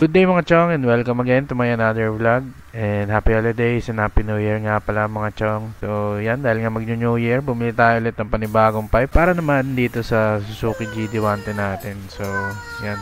Good day mga chong, and welcome again to my another vlog. And happy holidays and happy new year nga pala mga chong. So yan, dahil nga mag-new year, bumili tayo ulit ng panibagong pipe para naman dito sa Suzuki GD110 natin. So yan,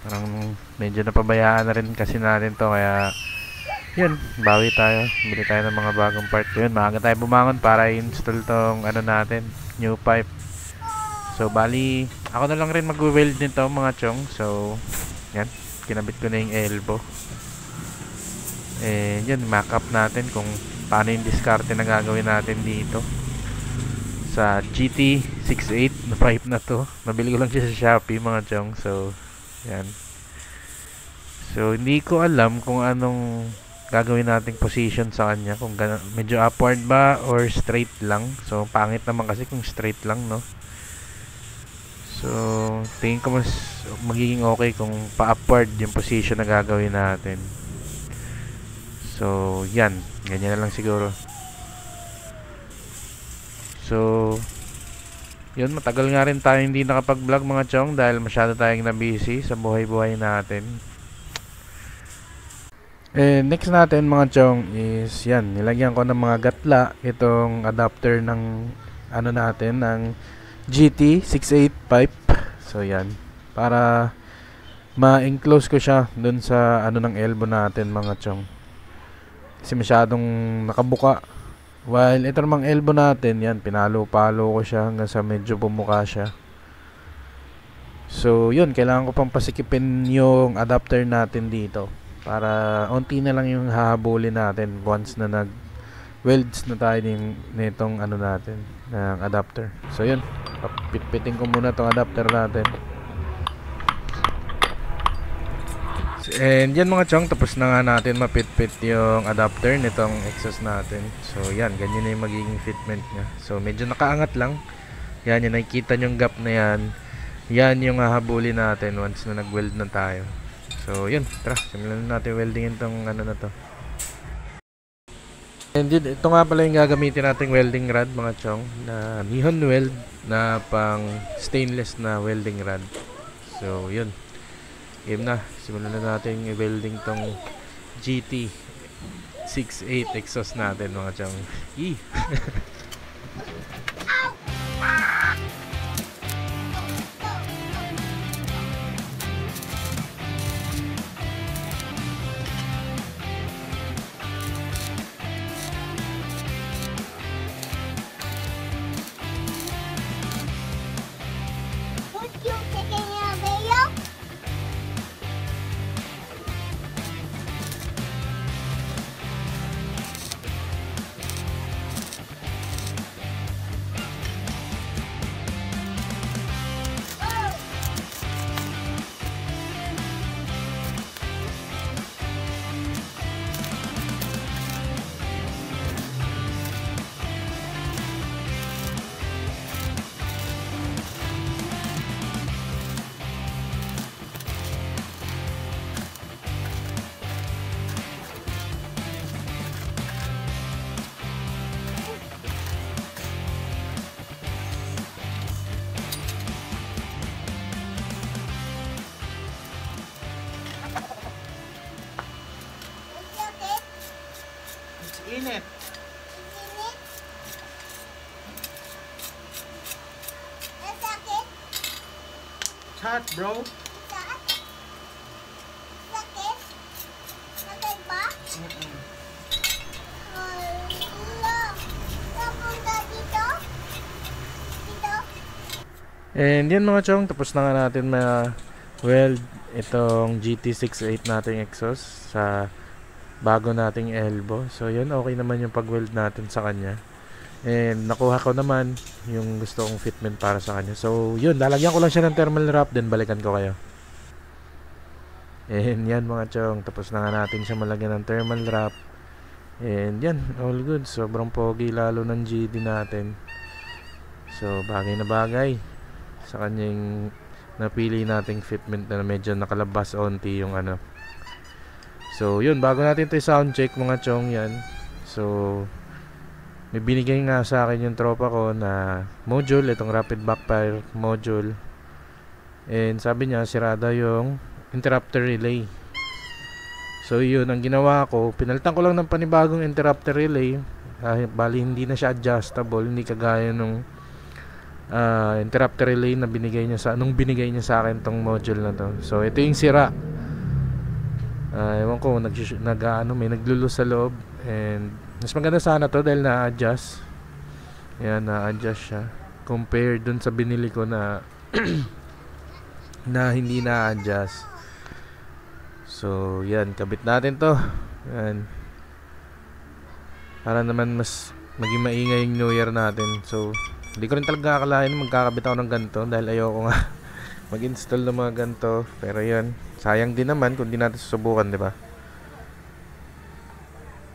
parang medyo napabayaan na rin kasi natin to, kaya yun, bawi tayo. Bili tayo ng mga bagong part. Yun, maaga tayo bumangon para i-install tong ano natin, new pipe. So bali, ako na lang rin mag-weld nito mga chong. So yan, kinabit ko na yung elbow. Yun, mock up natin kung paano yung diskarte na gagawin natin dito sa GT68 na pipe na to. Nabili ko lang siya sa Shopee mga chong. So yan, so hindi ko alam kung anong gagawin nating position sa kanya, kung medyo upward ba or straight lang. So pangit naman kasi kung straight lang, no? So tingin ko mas magiging okay kung pa-upward yung position na gagawin natin. So yan, ganyan na lang siguro. So yun, matagal nga rin tayo hindi nakapag-vlog mga chong dahil masyado tayong na-busy sa buhay-buhay natin. Next natin mga chong is yan, nilagyan ko ng mga gatla itong adapter ng ano natin, ng GT68 pipe. So yan, para ma-enclose ko siya dun sa ano ng elbow natin mga chong, kasi masyadong nakabuka. While ito namang elbow natin, yan, pinalo-palo ko siya hanggang sa medyo bumuka siya. So yun, kailangan ko pang pasikipin yung adapter natin dito para onti na lang yung hahabulin natin once na nag welds na tayo nitong ano natin, ng adapter. So yun, pitpitin ko muna tong adapter natin. And yan mga chong, tapos na nga natin mapitpit yung adapter nitong exhaust natin. So yan, ganyan na yung magiging fitment nya. So medyo nakaangat lang. Yan, yung nakikita yung gap na yan, yan yung hahabulin natin once na nag-weld na tayo. So yun, tara, simulan natin weldingin tong ano na to. And yun, ito nga pala yung gagamitin nating welding rod mga chong, na Nihon Weld na pang stainless na welding rod. So yun, game na, simulan na natin i-welding tong GT68 exhaust natin mga chong. Init. Sakit? Hot bro. Sakit? Sakit ba? Napunta dito? Dito? And yan mga chong, tapos na nga natin ma-weld itong GT68 nating exhaust sa bago nating elbow. So yun, okay naman yung pag-weld natin sa kanya. And nakuha ko naman yung gusto kong fitment para sa kanya. So yun, lalagyan ko lang siya ng thermal wrap, then balikan ko kayo. And yan mga chong, tapos na nga natin siya malagyan ng thermal wrap. And yan, all good. Sobrang pogi lalo ng GD natin. So bagay na bagay sa kanyang napili nating fitment na medyo nakalabas onti yung ano. So yun, bago natin ito sound check mga chong, yan. So may binigay nga sa akin yung tropa ko na module, itong rapid backfire module. And sabi niya, sirada yung interrupter relay. So yun, ang ginawa ko, pinalitan ko lang ng panibagong interrupter relay. Bali hindi na siya adjustable, hindi kagaya nung interrupter relay na binigay niya nung binigay niya sa akin tong module na to. So ito yung sira. Ewan ko, may naglulus sa loob. And mas maganda sana to dahil na-adjust. Yan, na-adjust siya compared dun sa binili ko na na hindi na-adjust. So yan, kabit natin to. Yan, para naman mas maging maingay yung New Year natin. So hindi ko rin talaga akalain magkakabit ako ng ganito dahil ayoko nga mag-install ng mga ganito. Pero yan, sayang din naman kung di natin susubukan, di ba?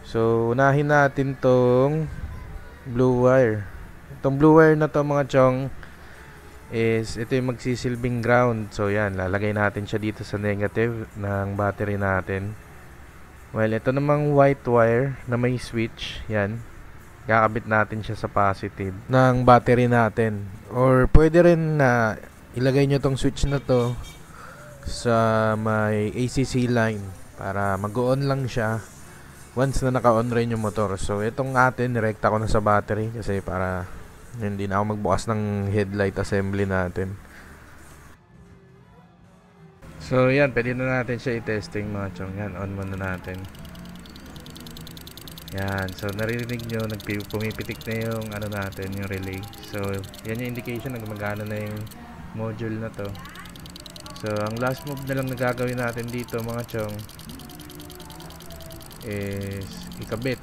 So unahin natin tong blue wire. Itong blue wire na to mga chong is ito yung magsisilbing ground. So yan, lalagay natin siya dito sa negative ng battery natin. Well, ito namang white wire na may switch, yan, kakabit natin siya sa positive ng battery natin. Or pwede rin na ilagay nyo tong switch na to sa may ACC line para mag-on lang siya once na naka-on rin yung motor. So itong atin, nirekta ko na sa battery kasi para hindi na ako magbukas ng headlight assembly natin. So yan, pwede na natin siya i-testing mga chong. Yan, on muna natin. Yan, so naririnig nyo, pumipitik na yung ano natin, yung relay. So yan yung indication na gumagana na yung module na to. So ang last move na lang na gagawin natin dito mga chong is ikabit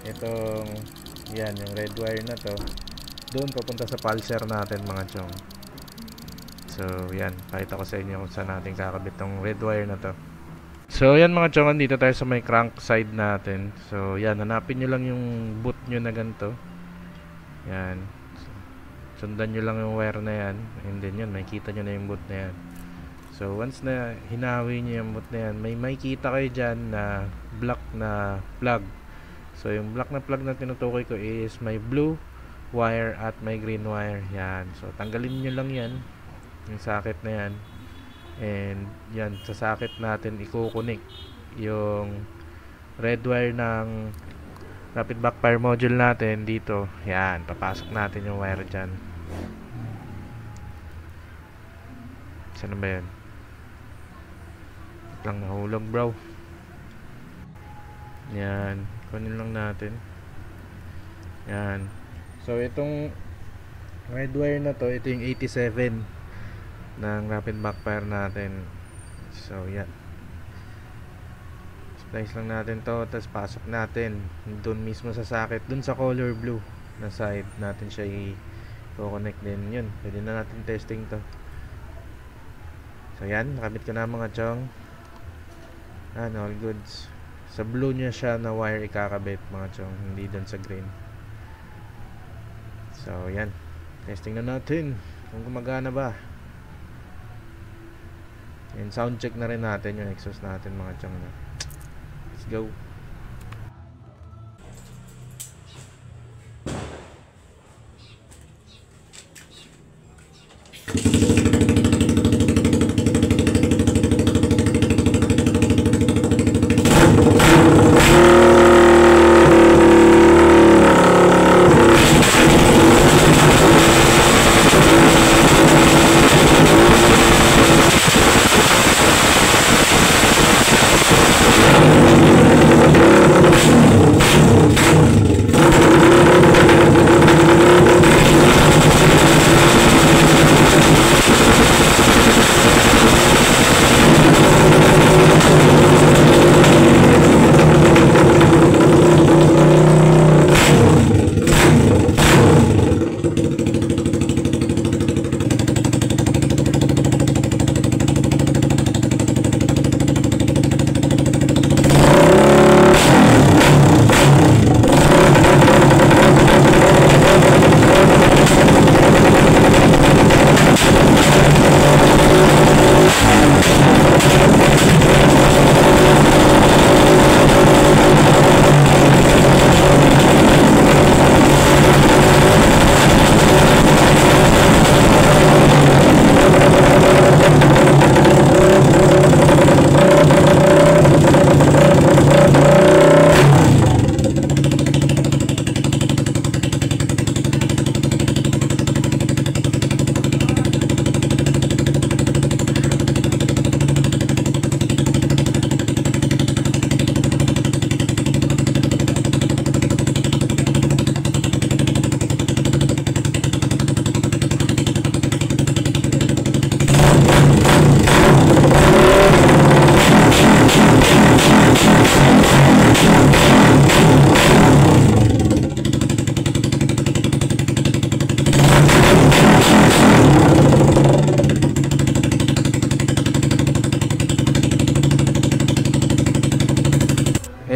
itong yan, yung red wire na to doon papunta sa pulser natin mga chong. So yan, pakita ko sa inyo kung saan natin kakabit tong red wire na to. So yan mga chong, dito tayo sa may crank side natin. So yan, hanapin nyo lang yung boot nyo na ganito. Yan, sundan nyo lang yung wire na yan, and then yun, makikita nyo na yung boot na yan. So once na hinawi nyo yung boot na yan, may makikita kayo dyan na black na plug. So yung black na plug na tinutukoy ko is may blue wire at may green wire. Yan, so tanggalin nyo lang yan, yung socket na yan, and yan, sa socket natin i-connect yung red wire ng rapid backfire module natin dito. Yan, papasok natin yung wire dyan. Saan ba yan? Lang nahulog bro. Yan, kunin lang natin. Yan, so itong red wire na to, ito yung 87 ng rapid backfire natin. So yan, splice lang natin to, tapos pasok natin dun mismo sa socket, dun sa color blue na side natin siya i-connect din. Yun, pwede na natin testing to. So yan, nakabit ko na mga chong. All goods. Sa blue niya siya na wire ikakabit mga chong, hindi dun sa green. So yan, testing na natin kung gumagana ba. And sound check na rin natin yung exhaust natin mga chong. Let's go.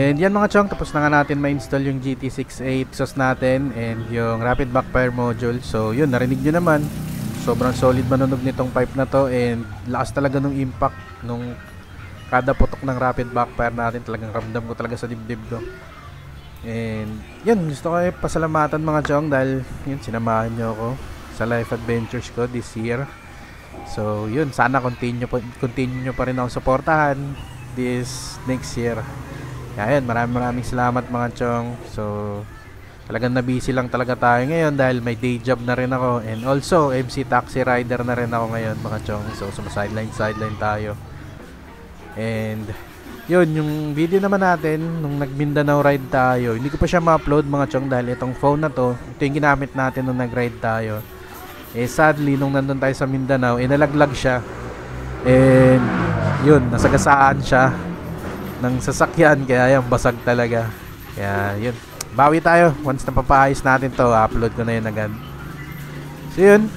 And yan mga chong, tapos na nga natin ma-install yung GT68 exhaust natin and yung rapid backfire module. So yun, narinig nyo naman, sobrang solid manunog nitong pipe na to and lakas talaga nung impact nung kada putok ng rapid backfire natin. Talagang ramdam ko talaga sa dibdib ko. And yun, gusto ko pasalamatan mga chong dahil yun, sinamahan nyo ako sa life adventures ko this year. So yun, sana continue nyo pa rin ako suportahan this next year. Kaya yun, maraming salamat mga chong. So talagang na-busy lang talaga tayo ngayon dahil may day job na rin ako. And also MC taxi rider na rin ako ngayon mga chong. So sumasideline tayo. And yun, yung video naman natin nung nag-Mindanao ride tayo, hindi ko pa siya ma-upload mga chong dahil itong phone na to, ito yung ginamit natin nung nag-ride tayo. Eh sadly, nung nandun tayo sa Mindanao, nalaglag siya. And yun, nasagasaan siya ng sasakyan, kaya yan, basag talaga. Kaya yun, bawi tayo. Once napapaayos natin to, upload ko na yun agad. So yun,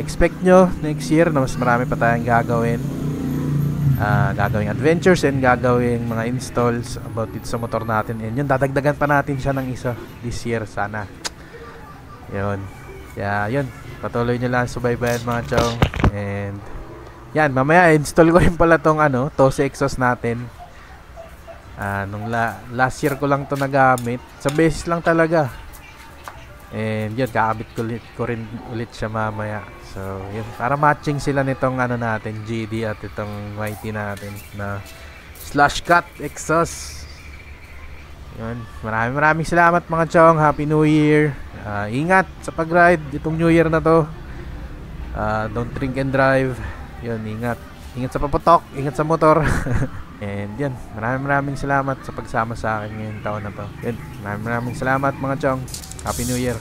expect nyo next year na mas marami pa tayong gagawin. Gagawing adventures and gagawing mga installs about it sa motor natin. And yun, dadagdagan pa natin siya ng isa this year sana. Yun. Kaya yun, patuloy nyo lang subaybayan mga chong. And yan, mamaya install ko rin pala tong Tose exhaust natin. Nung last year ko lang to nagamit. Sa beses lang talaga. And yun, kakabit ko rin ulit siya mamaya. So yun, para matching sila nitong natin, GD at itong YT natin na slash cut exhaust. Yun, maraming salamat mga chong. Happy New Year. Ingat sa pag-ride itong New Year na to. Don't drink and drive. Yun, ingat sa paputok, ingat sa motor. And yan, maraming salamat sa pagsama sa akin ngayong taon na to. Yun, maraming salamat mga chong. Happy New Year.